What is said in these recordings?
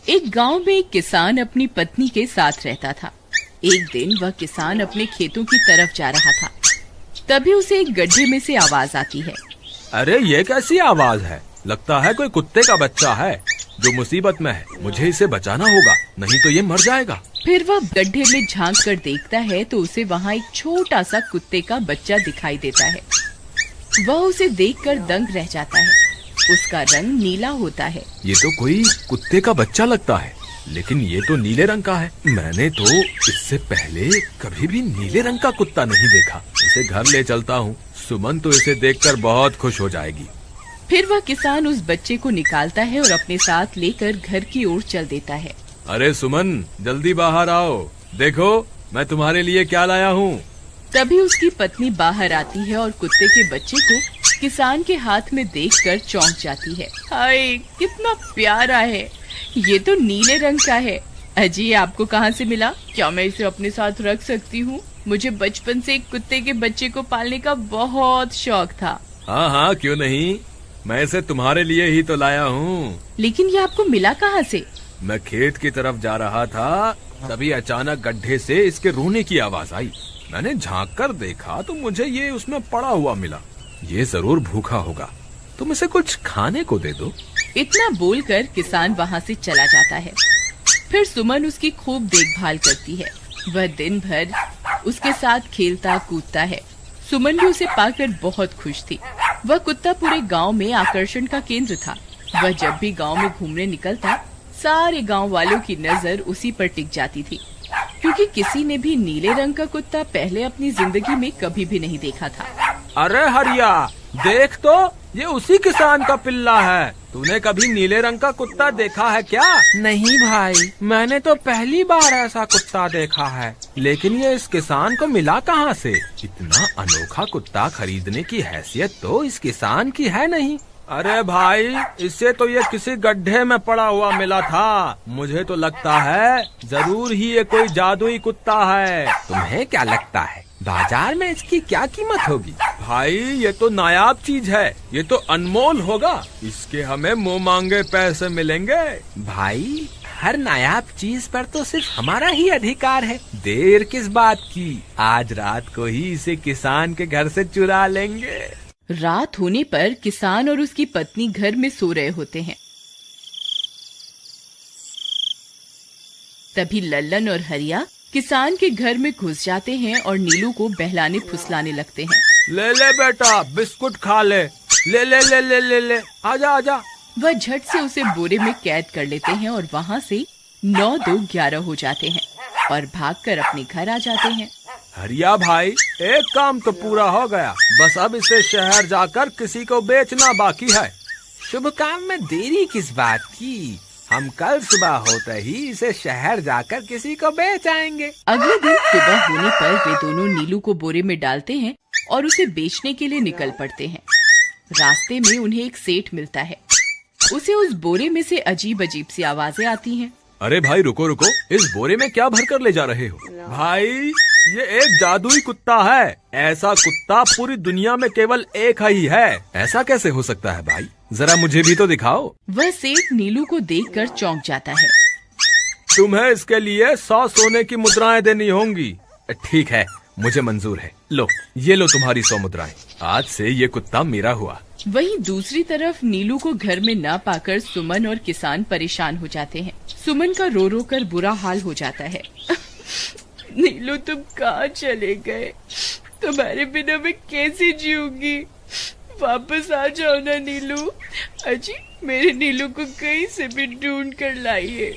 एक गांव में एक किसान अपनी पत्नी के साथ रहता था। एक दिन वह किसान अपने खेतों की तरफ जा रहा था। तभी उसे एक गड्ढे में से आवाज आती है। अरे ये कैसी आवाज है? लगता है कोई कुत्ते का बच्चा है जो मुसीबत में है। मुझे इसे बचाना होगा, नहीं तो ये मर जाएगा। फिर वह गड्ढे में झांक कर देखता है तो उसे वहाँ एक छोटा सा कुत्ते का बच्चा दिखाई देता है। वह उसे देखकर दंग रह जाता है। उसका रंग नीला होता है। ये तो कोई कुत्ते का बच्चा लगता है, लेकिन ये तो नीले रंग का है। मैंने तो इससे पहले कभी भी नीले रंग का कुत्ता नहीं देखा। इसे घर ले चलता हूँ, सुमन तो इसे देखकर बहुत खुश हो जाएगी। फिर वह किसान उस बच्चे को निकालता है और अपने साथ लेकर घर की ओर चल देता है। अरे सुमन, जल्दी बाहर आओ, देखो मैं तुम्हारे लिए क्या लाया हूँ। तभी उसकी पत्नी बाहर आती है और कुत्ते के बच्चे को किसान के हाथ में देखकर चौंक जाती है। हाय, कितना प्यारा है, ये तो नीले रंग का है। अजी, ये आपको कहाँ से मिला? क्या मैं इसे अपने साथ रख सकती हूँ? मुझे बचपन से एक कुत्ते के बच्चे को पालने का बहुत शौक था। हाँ हाँ, क्यों नहीं, मैं इसे तुम्हारे लिए ही तो लाया हूँ। लेकिन ये आपको मिला कहाँ से? मैं खेत की तरफ जा रहा था, तभी अचानक गड्ढे से इसके रोने की आवाज आई। मैंने झांक कर देखा तो मुझे ये उसमें पड़ा हुआ मिला। ये जरूर भूखा होगा, तुम इसे कुछ खाने को दे दो। इतना बोलकर किसान वहाँ से चला जाता है। फिर सुमन उसकी खूब देखभाल करती है। वह दिन भर उसके साथ खेलता कूदता है। सुमन भी उसे पाकर बहुत खुश थी। वह कुत्ता पूरे गांव में आकर्षण का केंद्र था। वह जब भी गांव में घूमने निकलता, सारे गांव वालों की नजर उसी पर टिक जाती थी, क्योंकि किसी ने भी नीले रंग का कुत्ता पहले अपनी जिंदगी में कभी भी नहीं देखा था। अरे हरिया, देख तो, ये उसी किसान का पिल्ला है। तूने कभी नीले रंग का कुत्ता देखा है क्या? नहीं भाई, मैंने तो पहली बार ऐसा कुत्ता देखा है। लेकिन ये इस किसान को मिला कहाँ से? इतना अनोखा कुत्ता खरीदने की हैसियत तो इस किसान की है नहीं। अरे भाई, इससे तो ये किसी गड्ढे में पड़ा हुआ मिला था। मुझे तो लगता है जरूर ही ये कोई जादुई कुत्ता है। तुम्हें क्या लगता है बाजार में इसकी क्या कीमत होगी? भाई, ये तो नायाब चीज है, ये तो अनमोल होगा। इसके हमें मुंह मांगे पैसे मिलेंगे। भाई, हर नायाब चीज पर तो सिर्फ हमारा ही अधिकार है। देर किस बात की, आज रात को ही इसे किसान के घर से चुरा लेंगे। रात होने पर किसान और उसकी पत्नी घर में सो रहे होते हैं। तभी लल्लन और हरिया किसान के घर में घुस जाते हैं और नीलू को बहलाने फुसलाने लगते हैं। ले ले बेटा, बिस्कुट खा ले, ले ले ले ले ले ले, आजा आजा। वह झट से उसे बोरे में कैद कर लेते हैं और वहाँ से 9-2-11 हो जाते हैं और भागकर अपने घर आ जाते हैं। हरिया भाई, एक काम तो पूरा हो गया, बस अब इसे शहर जाकर किसी को बेचना बाकी है। शुभ काम में देरी किस बात की, हम कल सुबह होते ही इसे शहर जाकर किसी को बेच आएंगे। अगले दिन सुबह होने पर वे दोनों नीलू को बोरे में डालते हैं और उसे बेचने के लिए निकल पड़ते हैं। रास्ते में उन्हें एक सेठ मिलता है। उसे उस बोरे में से अजीब अजीब सी आवाजें आती हैं। अरे भाई, रुको रुको, इस बोरे में क्या भर कर ले जा रहे हो? भाई, ये एक जादुई कुत्ता है। ऐसा कुत्ता पूरी दुनिया में केवल एक ही है। ऐसा कैसे हो सकता है भाई? जरा मुझे भी तो दिखाओ। वह सेठ नीलू को देखकर चौंक जाता है। तुम्हें इसके लिए 100 सोने की मुद्राएं देनी होंगी। ठीक है, मुझे मंजूर है। लो, ये लो तुम्हारी 100 मुद्राएं। आज से ये कुत्ता मेरा हुआ। वहीं दूसरी तरफ नीलू को घर में न पाकर सुमन और किसान परेशान हो जाते हैं। सुमन का रो रो कर बुरा हाल हो जाता है। नीलू, तुम कहाँ चले गए? तुम्हारे बिना मैं कैसे जीऊंगी? वापस आ जाओ ना नीलू। अजी, मेरे नीलू को कहीं से भी ढूंढ कर लाइए।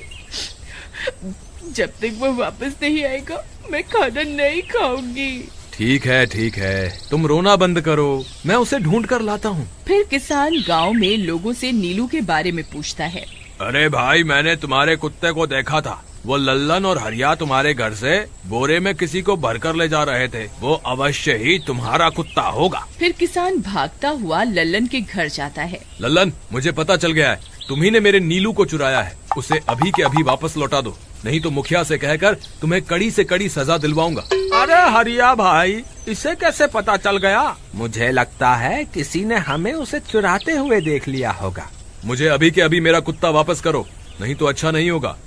जब तक वो वापस नहीं आएगा मैं खाना नहीं खाऊंगी। ठीक है, तुम रोना बंद करो, मैं उसे ढूंढ कर लाता हूँ। फिर किसान गांव में लोगों से नीलू के बारे में पूछता है। अरे भाई, मैंने तुम्हारे कुत्ते को देखा था। वो लल्लन और हरिया तुम्हारे घर से बोरे में किसी को भरकर ले जा रहे थे। वो अवश्य ही तुम्हारा कुत्ता होगा। फिर किसान भागता हुआ लल्लन के घर जाता है। लल्लन, मुझे पता चल गया है, तुम्ही ने मेरे नीलू को चुराया है। उसे अभी के अभी वापस लौटा दो, नहीं तो मुखिया से कहकर तुम्हें कड़ी से कड़ी सजा दिलवाऊंगा। अरे हरिया भाई, इसे कैसे पता चल गया? मुझे लगता है किसी ने हमें उसे चुराते हुए देख लिया होगा। मुझे अभी के अभी मेरा कुत्ता वापस करो, नहीं तो अच्छा नहीं होगा।